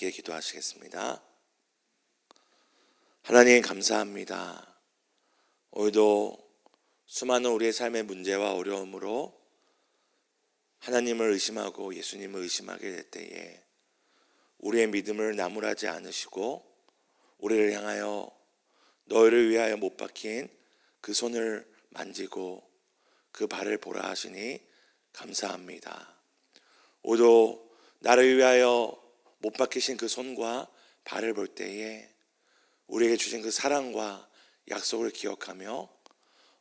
함께 기도하시겠습니다. 하나님 감사합니다. 오늘도 수많은 우리의 삶의 문제와 어려움으로 하나님을 의심하고 예수님을 의심하게 될 때에 우리의 믿음을 나무라지 않으시고 우리를 향하여 너희를 위하여 못 박힌 그 손을 만지고 그 발을 보라 하시니 감사합니다. 오도 나를 위하여 못 박히신 그 손과 발을 볼 때에 우리에게 주신 그 사랑과 약속을 기억하며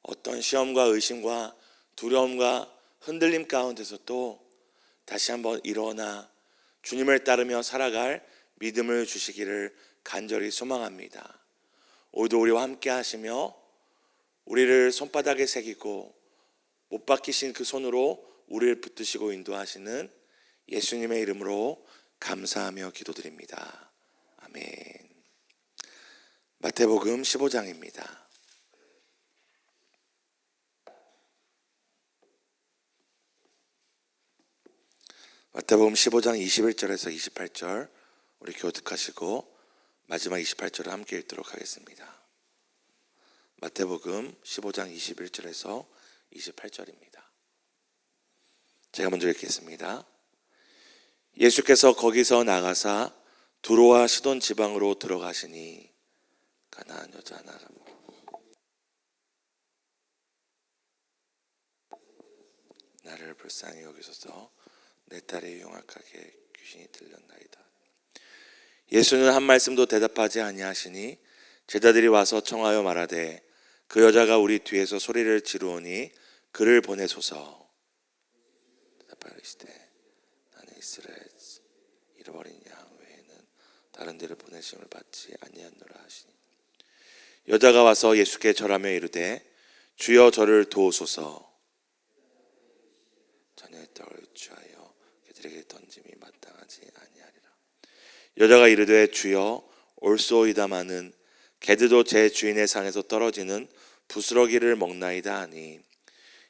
어떤 시험과 의심과 두려움과 흔들림 가운데서 또 다시 한번 일어나 주님을 따르며 살아갈 믿음을 주시기를 간절히 소망합니다. 오늘도 우리와 함께 하시며 우리를 손바닥에 새기고 못 박히신 그 손으로 우리를 붙드시고 인도하시는 예수님의 이름으로 감사하며 기도드립니다. 아멘. 마태복음 15장입니다. 마태복음 15장 21절에서 28절 우리 교독하시고 마지막 28절을 함께 읽도록 하겠습니다. 마태복음 15장 21절에서 28절입니다. 제가 먼저 읽겠습니다. 예수께서 거기서 나가사 두로와 시돈 지방으로 들어가시니 가나안 여자 하나가 나를 불쌍히 여기소서 내 딸이 용악하게 귀신이 들렸나이다. 예수는 한 말씀도 대답하지 아니하시니 제자들이 와서 청하여 말하되 그 여자가 우리 뒤에서 소리를 지르오니 그를 보내소서. 대답하시되 나는 이스라엘 잃어버린 양 외에는 다른 데를 보내심을 받지 아니하노라 하시니 여자가 와서 예수께 절하며 이르되 주여 저를 도우소서. 자녀의 떡을 취하여 그들에게 던짐이 마땅하지 아니하리라. 여자가 이르되 주여 올소이다마는 개들도 제 주인의 상에서 떨어지는 부스러기를 먹나이다 하니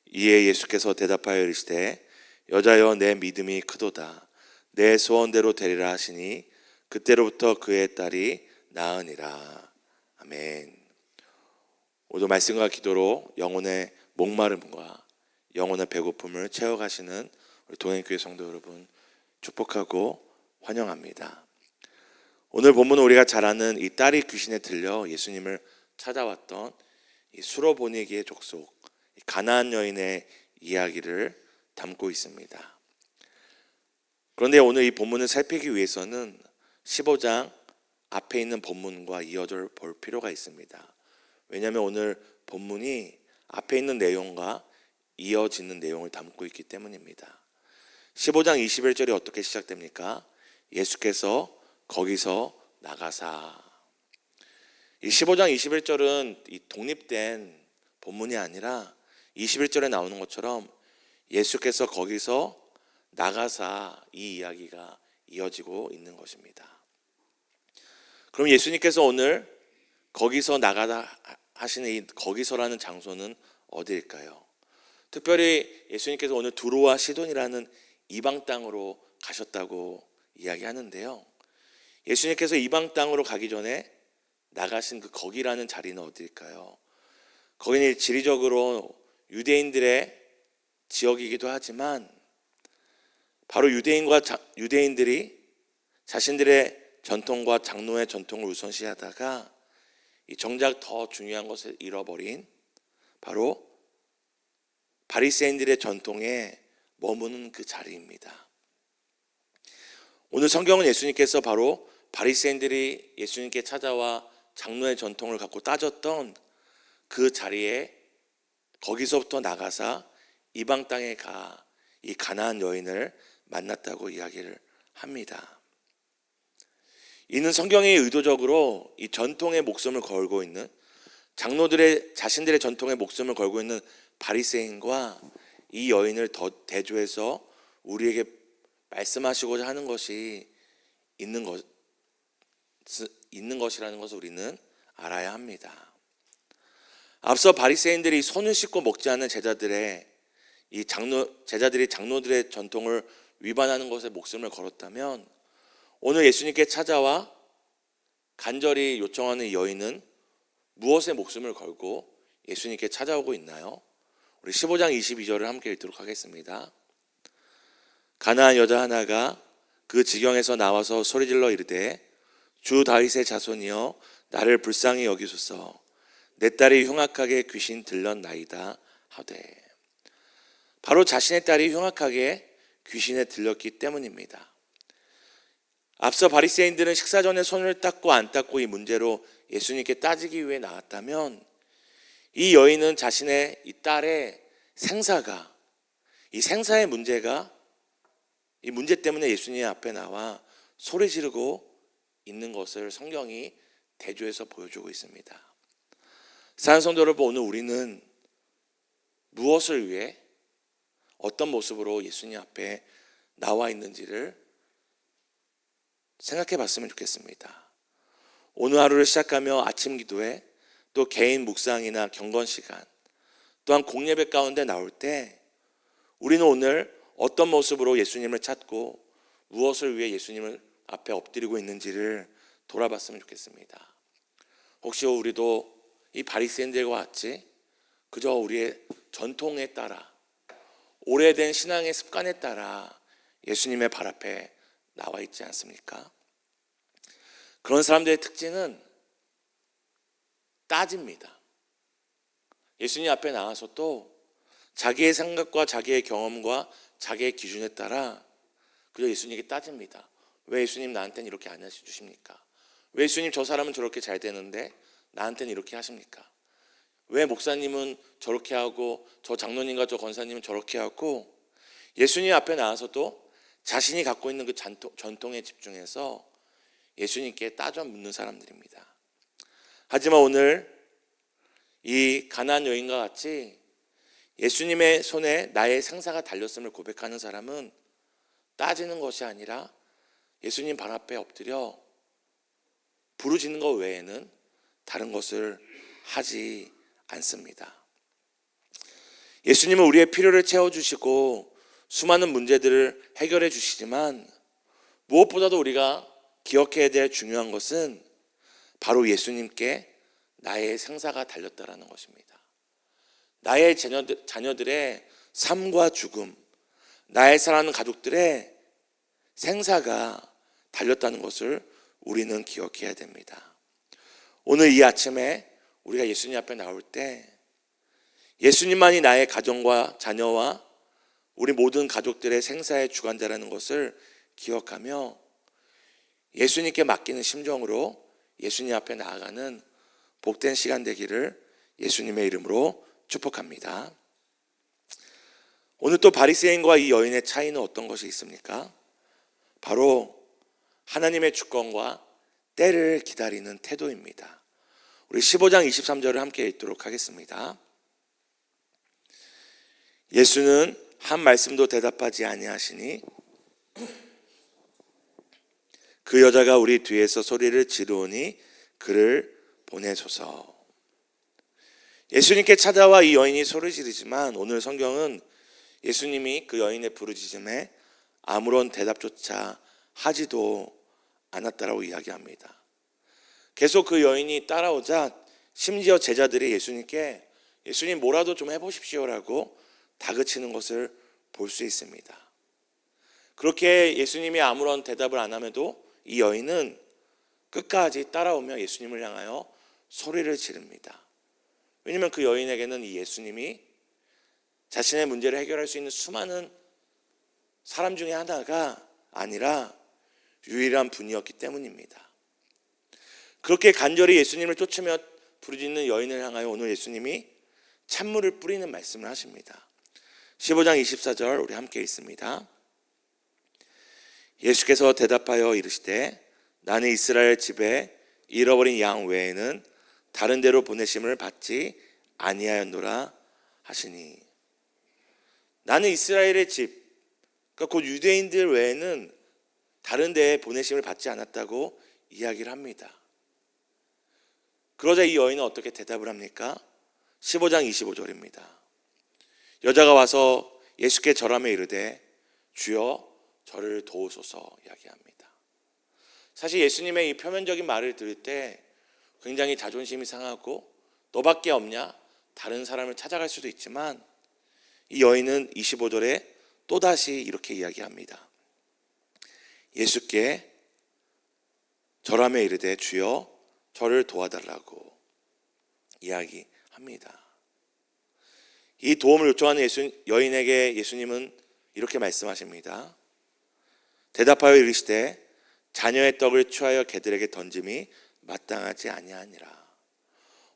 이에 예수께서 대답하여 이르시되 여자여 내 믿음이 크도다. 내 소원대로 되리라 하시니 그때로부터 그의 딸이 나으니라. 아멘. 오늘 말씀과 기도로 영혼의 목마름과 영혼의 배고픔을 채워가시는 우리 동행교회 성도 여러분 축복하고 환영합니다. 오늘 본문은 우리가 잘 아는 이 딸이 귀신에 들려 예수님을 찾아왔던 이 수로보니기의 족속 가나안 여인의 이야기를 담고 있습니다. 그런데 오늘 이 본문을 살피기 위해서는 15장 앞에 있는 본문과 이어져 볼 필요가 있습니다. 왜냐하면 오늘 본문이 앞에 있는 내용과 이어지는 내용을 담고 있기 때문입니다. 15장 21절이 어떻게 시작됩니까? 예수께서 거기서 나가사. 이 15장 21절은 이 독립된 본문이 아니라 21절에 나오는 것처럼 예수께서 거기서 나가사 이 이야기가 이어지고 있는 것입니다. 그럼 예수님께서 오늘 거기서 나가다 하시는 이 거기서라는 장소는 어디일까요? 특별히 예수님께서 오늘 두로와 시돈이라는 이방 땅으로 가셨다고 이야기하는데요. 예수님께서 이방 땅으로 가기 전에 나가신 그 거기라는 자리는 어디일까요? 거기는 지리적으로 유대인들의 지역이기도 하지만 바로 유대인들이 자신들의 전통과 장로의 전통을 우선시하다가 정작 더 중요한 것을 잃어버린 바로 바리새인들의 전통에 머무는 그 자리입니다. 오늘 성경은 예수님께서 바로 바리새인들이 예수님께 찾아와 장로의 전통을 갖고 따졌던 그 자리에 거기서부터 나가사 이방 땅에 가 이 가나안 여인을 만났다고 이야기를 합니다. 이는 성경이 의도적으로 이 전통의 목숨을 걸고 있는 장로들의 자신들의 전통에 목숨을 걸고 있는 바리새인과 이 여인을 더 대조해서 우리에게 말씀하시고자 하는 것이 있는 것이라는 것을 우리는 알아야 합니다. 앞서 바리새인들이 손을 씻고 먹지 않는 제자들이 장로들의 전통을 위반하는 것에 목숨을 걸었다면 오늘 예수님께 찾아와 간절히 요청하는 이 여인은 무엇에 목숨을 걸고 예수님께 찾아오고 있나요? 우리 15장 22절을 함께 읽도록 하겠습니다. 가나안 여자 하나가 그 지경에서 나와서 소리질러 이르되 주 다윗의 자손이여 나를 불쌍히 여기소서 내 딸이 흉악하게 귀신 들렸나이다 하되, 바로 자신의 딸이 흉악하게 귀신에 들렸기 때문입니다. 앞서 바리새인들은 식사 전에 손을 닦고 안 닦고 이 문제로 예수님께 따지기 위해 나왔다면, 이 여인은 자신의 이 딸의 생사가, 이 생사의 문제가, 이 문제 때문에 예수님 앞에 나와 소리 지르고 있는 것을 성경이 대조해서 보여주고 있습니다. 사랑하는 성도 여러분, 오늘 우리는 무엇을 위해 어떤 모습으로 예수님 앞에 나와 있는지를 생각해 봤으면 좋겠습니다. 오늘 하루를 시작하며 아침 기도회, 또 개인 묵상이나 경건 시간, 또한 공예배 가운데 나올 때 우리는 오늘 어떤 모습으로 예수님을 찾고 무엇을 위해 예수님을 앞에 엎드리고 있는지를 돌아봤으면 좋겠습니다. 혹시 우리도 이 바리새인들과 같이 그저 우리의 전통에 따라, 오래된 신앙의 습관에 따라 예수님의 발 앞에 나와 있지 않습니까? 그런 사람들의 특징은 따집니다. 예수님 앞에 나와서 또 자기의 생각과 자기의 경험과 자기의 기준에 따라 그저 예수님에게 따집니다. 왜 예수님 나한테는 이렇게 안 해주십니까? 왜 예수님 저 사람은 저렇게 잘 되는데 나한테는 이렇게 하십니까? 왜 목사님은 저렇게 하고 저 장로님과 저 권사님은 저렇게 하고, 예수님 앞에 나와서도 자신이 갖고 있는 그 전통에 집중해서 예수님께 따져 묻는 사람들입니다. 하지만 오늘 이 가나안 여인과 같이 예수님의 손에 나의 생사가 달렸음을 고백하는 사람은 따지는 것이 아니라 예수님 발 앞에 엎드려 부르짖는 것 외에는 다른 것을 하지 않습니다. 예수님은 우리의 필요를 채워주시고 수많은 문제들을 해결해 주시지만, 무엇보다도 우리가 기억해야 될 중요한 것은 바로 예수님께 나의 생사가 달렸다라는 것입니다. 나의 자녀들의 삶과 죽음, 나의 사랑하는 가족들의 생사가 달렸다는 것을 우리는 기억해야 됩니다. 오늘 이 아침에 우리가 예수님 앞에 나올 때 예수님만이 나의 가정과 자녀와 우리 모든 가족들의 생사의 주관자라는 것을 기억하며 예수님께 맡기는 심정으로 예수님 앞에 나아가는 복된 시간 되기를 예수님의 이름으로 축복합니다. 오늘 또 바리새인과 이 여인의 차이는 어떤 것이 있습니까? 바로 하나님의 주권과 때를 기다리는 태도입니다. 우리 15장 23절을 함께 읽도록 하겠습니다. 예수는 한 말씀도 대답하지 아니하시니 그 여자가 우리 뒤에서 소리를 지르오니 그를 보내소서. 예수님께 찾아와 이 여인이 소리 지르지만 오늘 성경은 예수님이 그 여인의 부르짖음에 아무런 대답조차 하지도 않았다라고 이야기합니다. 계속 그 여인이 따라오자 심지어 제자들이 예수님께 예수님 뭐라도 좀 해보십시오라고 다그치는 것을 볼 수 있습니다. 그렇게 예수님이 아무런 대답을 안 함에도 이 여인은 끝까지 따라오며 예수님을 향하여 소리를 지릅니다. 왜냐하면 그 여인에게는 이 예수님이 자신의 문제를 해결할 수 있는 수많은 사람 중에 하나가 아니라 유일한 분이었기 때문입니다. 그렇게 간절히 예수님을 쫓으며 부르짖는 여인을 향하여 오늘 예수님이 찬물을 뿌리는 말씀을 하십니다. 15장 24절 우리 함께 읽습니다. 예수께서 대답하여 이르시되 나는 이스라엘 집에 잃어버린 양 외에는 다른 데로 보내심을 받지 아니하였노라 하시니, 나는 이스라엘의 집, 그러니까 곧 유대인들 외에는 다른 데에 보내심을 받지 않았다고 이야기를 합니다. 그러자 이 여인은 어떻게 대답을 합니까? 15장 25절입니다. 여자가 와서 예수께 절하며 이르되 주여 저를 도우소서 이야기합니다. 사실 예수님의 이 표면적인 말을 들을 때 굉장히 자존심이 상하고 너밖에 없냐? 다른 사람을 찾아갈 수도 있지만 이 여인은 25절에 또다시 이렇게 이야기합니다. 예수께 절하며 이르되 주여 저를 도와달라고 이야기합니다. 이 도움을 요청하는 여인에게 예수님은 이렇게 말씀하십니다. 대답하여 이르시되 자녀의 떡을 취하여 개들에게 던짐이 마땅하지 아니하니라.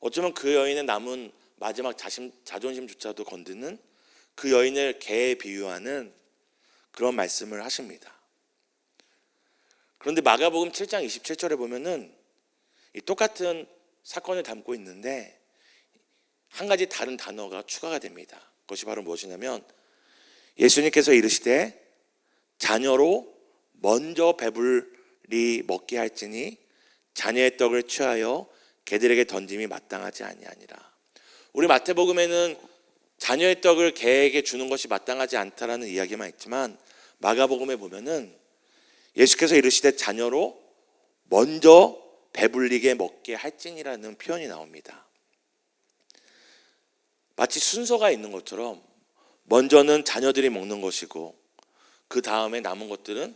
어쩌면 그 여인의 남은 마지막 자존심조차도 건드는 그 여인을 개에 비유하는 그런 말씀을 하십니다. 그런데 마가복음 7장 27절에 보면은 이 똑같은 사건을 담고 있는데 한 가지 다른 단어가 추가가 됩니다. 그것이 바로 무엇이냐면 예수님께서 이르시되 자녀로 먼저 배불리 먹게 할지니 자녀의 떡을 취하여 개들에게 던짐이 마땅하지 아니하니라. 우리 마태복음에는 자녀의 떡을 개에게 주는 것이 마땅하지 않다라는 이야기만 있지만 마가복음에 보면은 예수께서 이르시되 자녀로 먼저 배불리게 먹게 할지니라는 표현이 나옵니다. 마치 순서가 있는 것처럼 먼저는 자녀들이 먹는 것이고 그 다음에 남은 것들은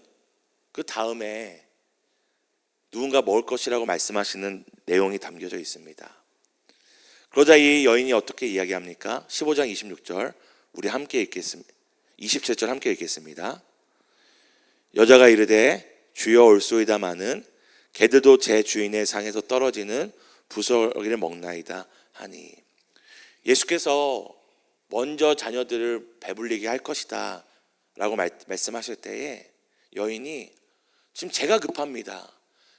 그 다음에 누군가 먹을 것이라고 말씀하시는 내용이 담겨져 있습니다. 그러자 이 여인이 어떻게 이야기합니까? 15장 26절 우리 함께 읽겠습니다. 27절 함께 읽겠습니다. 여자가 이르되 주여 올소이다마는 개들도 제 주인의 상에서 떨어지는 부스러기를 먹나이다 하니 예수께서 먼저 자녀들을 배불리게 할 것이다 라고 말씀하실 때에 여인이 지금 제가 급합니다.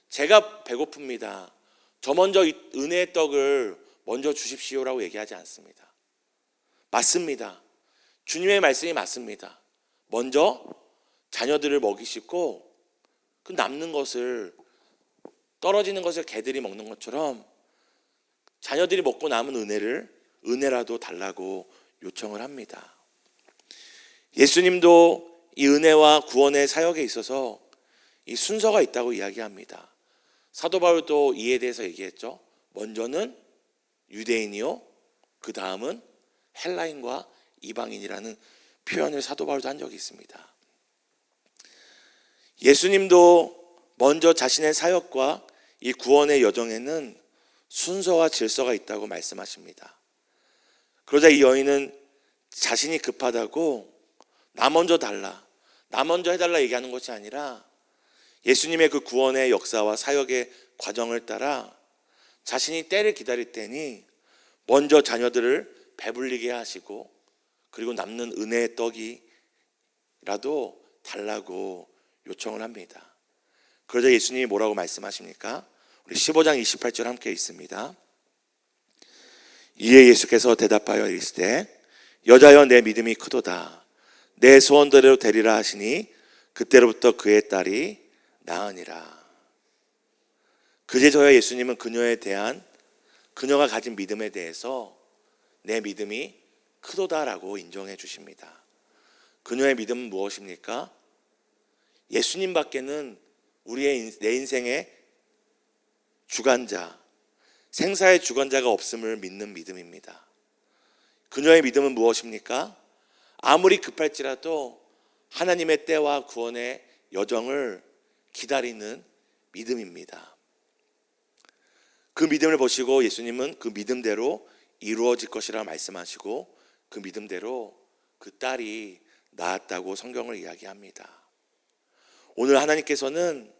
제가 배고픕니다. 저 먼저 이 은혜의 떡을 먼저 주십시오라고 얘기하지 않습니다. 맞습니다. 주님의 말씀이 맞습니다. 먼저 자녀들을 먹이시고 그 남는 것을 떨어지는 것을 개들이 먹는 것처럼 자녀들이 먹고 남은 은혜라도 달라고 요청을 합니다. 예수님도 이 은혜와 구원의 사역에 있어서 이 순서가 있다고 이야기합니다. 사도 바울도 이에 대해서 얘기했죠. 먼저는 유대인이요 그 다음은 헬라인과 이방인이라는 표현을 사도 바울도 한 적이 있습니다. 예수님도 먼저 자신의 사역과 이 구원의 여정에는 순서와 질서가 있다고 말씀하십니다. 그러자 이 여인은 자신이 급하다고 나 먼저 달라, 나 먼저 해달라 얘기하는 것이 아니라 예수님의 그 구원의 역사와 사역의 과정을 따라 자신이 때를 기다릴 때니 먼저 자녀들을 배불리게 하시고 그리고 남는 은혜의 떡이라도 달라고 요청을 합니다. 그러자 예수님이 뭐라고 말씀하십니까? 우리 15장 28절 함께 있습니다. 이에 예수께서 대답하여 이르시되 여자여 내 믿음이 크도다. 내 소원대로 되리라 하시니 그때로부터 그의 딸이 나으니라. 그제서야 예수님은 그녀가 가진 믿음에 대해서 내 믿음이 크도다라고 인정해 주십니다. 그녀의 믿음은 무엇입니까? 예수님 밖에는 내 인생의 주관자, 생사의 주관자가 없음을 믿는 믿음입니다. 그녀의 믿음은 무엇입니까? 아무리 급할지라도 하나님의 때와 구원의 여정을 기다리는 믿음입니다. 그 믿음을 보시고 예수님은 그 믿음대로 이루어질 것이라 말씀하시고 그 믿음대로 그 딸이 낳았다고 성경을 이야기합니다. 오늘 하나님께서는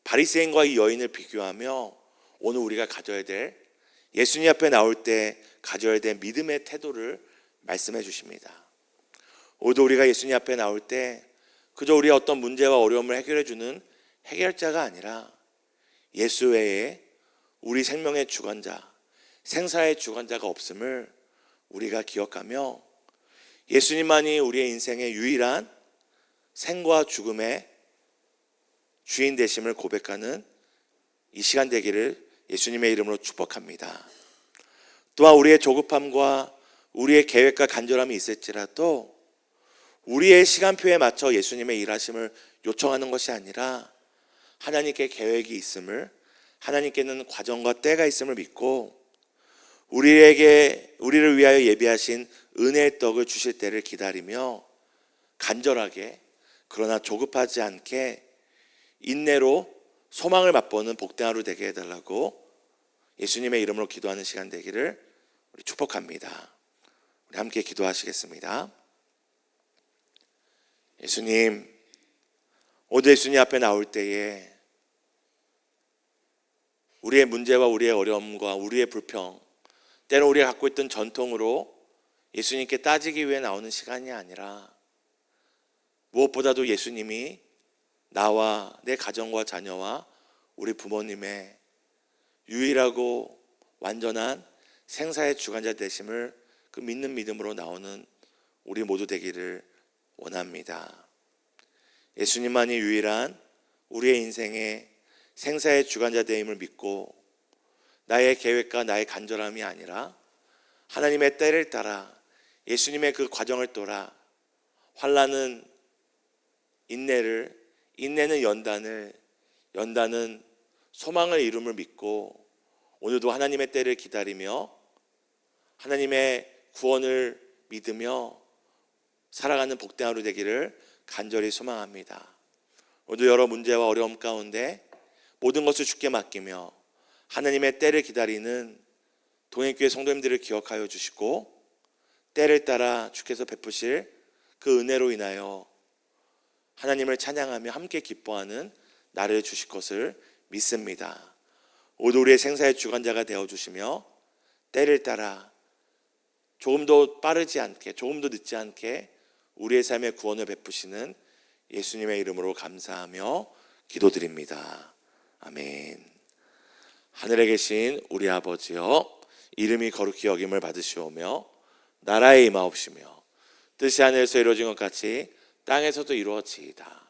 바리새인과 이 여인을 비교하며 오늘 우리가 가져야 될 예수님 앞에 나올 때 가져야 될 믿음의 태도를 말씀해 주십니다. 오늘도 우리가 예수님 앞에 나올 때 그저 우리의 어떤 문제와 어려움을 해결해 주는 해결자가 아니라 예수 외에 우리 생명의 주관자, 생사의 주관자가 없음을 우리가 기억하며 예수님만이 우리의 인생의 유일한 생과 죽음의 주인 되심을 고백하는 이 시간 되기를 예수님의 이름으로 축복합니다. 또한 우리의 조급함과 우리의 계획과 간절함이 있을지라도 우리의 시간표에 맞춰 예수님의 일하심을 요청하는 것이 아니라 하나님께 계획이 있음을, 하나님께는 과정과 때가 있음을 믿고 우리를 위하여 예비하신 은혜의 떡을 주실 때를 기다리며 간절하게 그러나 조급하지 않게 인내로 소망을 맛보는 복된 하루 되게 해달라고 예수님의 이름으로 기도하는 시간 되기를 우리 축복합니다. 우리 함께 기도하시겠습니다. 예수님, 오늘 예수님 앞에 나올 때에 우리의 문제와 우리의 어려움과 우리의 불평, 때로 우리가 갖고 있던 전통으로 예수님께 따지기 위해 나오는 시간이 아니라 무엇보다도 예수님이 나와 내 가정과 자녀와 우리 부모님의 유일하고 완전한 생사의 주관자 되심을 그 믿는 믿음으로 나오는 우리 모두 되기를 원합니다. 예수님만이 유일한 우리의 인생의 생사의 주관자 되임을 믿고 나의 계획과 나의 간절함이 아니라 하나님의 때를 따라 예수님의 그 과정을 따라 환난은 인내를, 인내는 연단은 소망을 이룸을 믿고 오늘도 하나님의 때를 기다리며 하나님의 구원을 믿으며 살아가는 복된 하루 되기를 간절히 소망합니다. 오늘도 여러 문제와 어려움 가운데 모든 것을 주께 맡기며 하나님의 때를 기다리는 동행교회 성도님들을 기억하여 주시고 때를 따라 주께서 베푸실 그 은혜로 인하여 하나님을 찬양하며 함께 기뻐하는 나를 주실 것을 믿습니다. 오늘 우리의 생사의 주관자가 되어주시며 때를 따라 조금도 빠르지 않게, 조금도 늦지 않게 우리의 삶의 구원을 베푸시는 예수님의 이름으로 감사하며 기도드립니다. 아멘. 하늘에 계신 우리 아버지여, 이름이 거룩히 여김을 받으시오며 나라에 임하옵시며 뜻이 하늘에서 이루어진 것 같이 땅에서도 이루어지이다.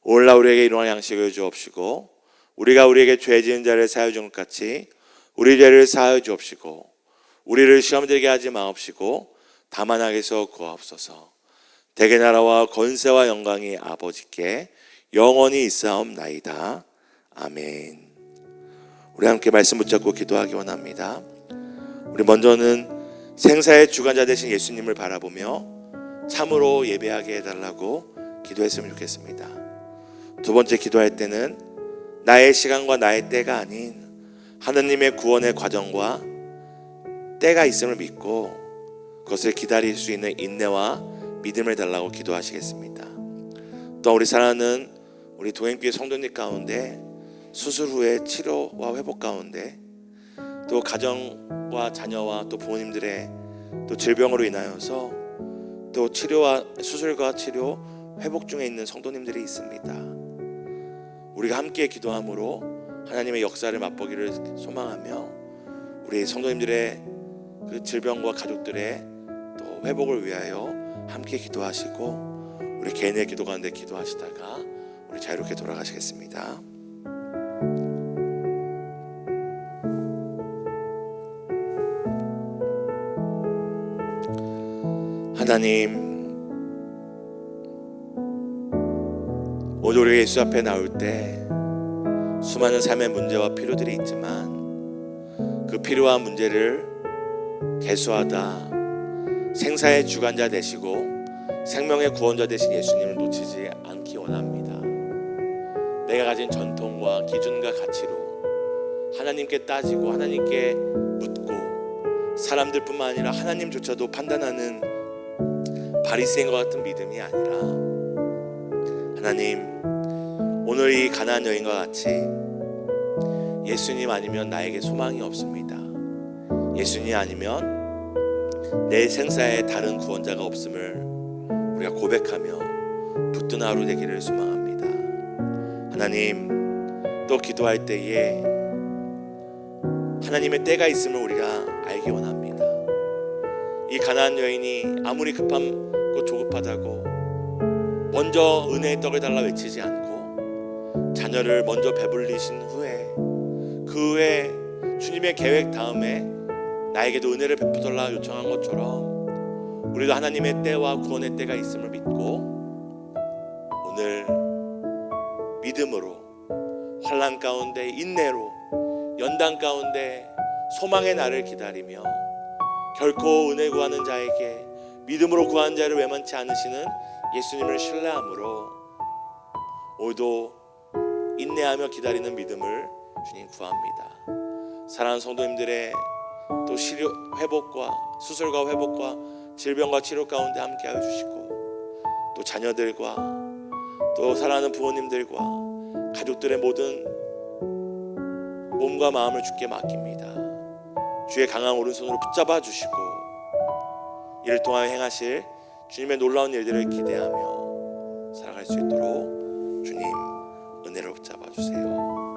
오늘날 우리에게 일용할 양식을 주옵시고 우리가 우리에게 죄 지은 자를 사하여 준 것 같이 우리 죄를 사하여 주옵시고 우리를 시험 들게 하지 마옵시고 다만 악에서 구하옵소서. 대개 나라와 권세와 영광이 아버지께 영원히 있사옵나이다. 아멘. 우리 함께 말씀 붙잡고 기도하기 원합니다. 우리 먼저는 생사의 주관자 되신 예수님을 바라보며 참으로 예배하게 해달라고 기도했으면 좋겠습니다. 두 번째 기도할 때는 나의 시간과 나의 때가 아닌 하느님의 구원의 과정과 때가 있음을 믿고 그것을 기다릴 수 있는 인내와 믿음을 달라고 기도하시겠습니다. 또 우리 사랑하는 우리 동행교회 성도님 가운데 수술 후에 치료와 회복 가운데 또 가정과 자녀와 또 부모님들의 또 질병으로 인하여서 또 치료와 수술과 치료 회복 중에 있는 성도님들이 있습니다. 우리가 함께 기도함으로 하나님의 역사를 맛보기를 소망하며 우리 성도님들의 그 질병과 가족들의 또 회복을 위하여 함께 기도하시고 우리 개인의 기도 가운데 기도하시다가 우리 자유롭게 돌아가시겠습니다. 하나님, 오늘 우리가 예수 앞에 나올 때 수많은 삶의 문제와 필요들이 있지만 그 필요와 문제를 개수하다 생사의 주관자 되시고 생명의 구원자 되신 예수님을 놓치지 않기 원합니다. 내가 가진 전통과 기준과 가치로 하나님께 따지고 하나님께 묻고 사람들뿐만 아니라 하나님조차도 판단하는 바리새인과 같은 믿음이 아니라 하나님, 오늘 이 가나안 여인과 같이 예수님 아니면 나에게 소망이 없습니다. 예수님 아니면 내 생사에 다른 구원자가 없음을 우리가 고백하며 붙든 하루 되기를 소망합니다. 하나님, 또 기도할 때에 하나님의 때가 있음을 우리가 알기 원합니다. 이 가나안 여인이 아무리 급함고 조급하다고 먼저 은혜의 떡을 달라 외치지 않고 자녀를 먼저 배불리신 후에 그 후에 주님의 계획 다음에 나에게도 은혜를 베푸달라 요청한 것처럼 우리도 하나님의 때와 구원의 때가 있음을 믿고 오늘 믿음으로 환난 가운데 인내로, 연단 가운데 소망의 날을 기다리며 결코 은혜 구하는 자에게 믿음으로 구하는 자를 외면치 않으시는 예수님을 신뢰함으로 오늘도 인내하며 기다리는 믿음을 주님 구합니다. 사랑하는 성도님들의 또 회복과 수술과 회복과 질병과 치료 가운데 함께하여 주시고, 또 자녀들과 또 사랑하는 부모님들과 가족들의 모든 몸과 마음을 주께 맡깁니다. 주의 강한 오른손으로 붙잡아 주시고 이를 통하여 행하실 주님의 놀라운 일들을 기대하며 살아갈 수 있도록 주님 은혜를 붙잡아 주세요.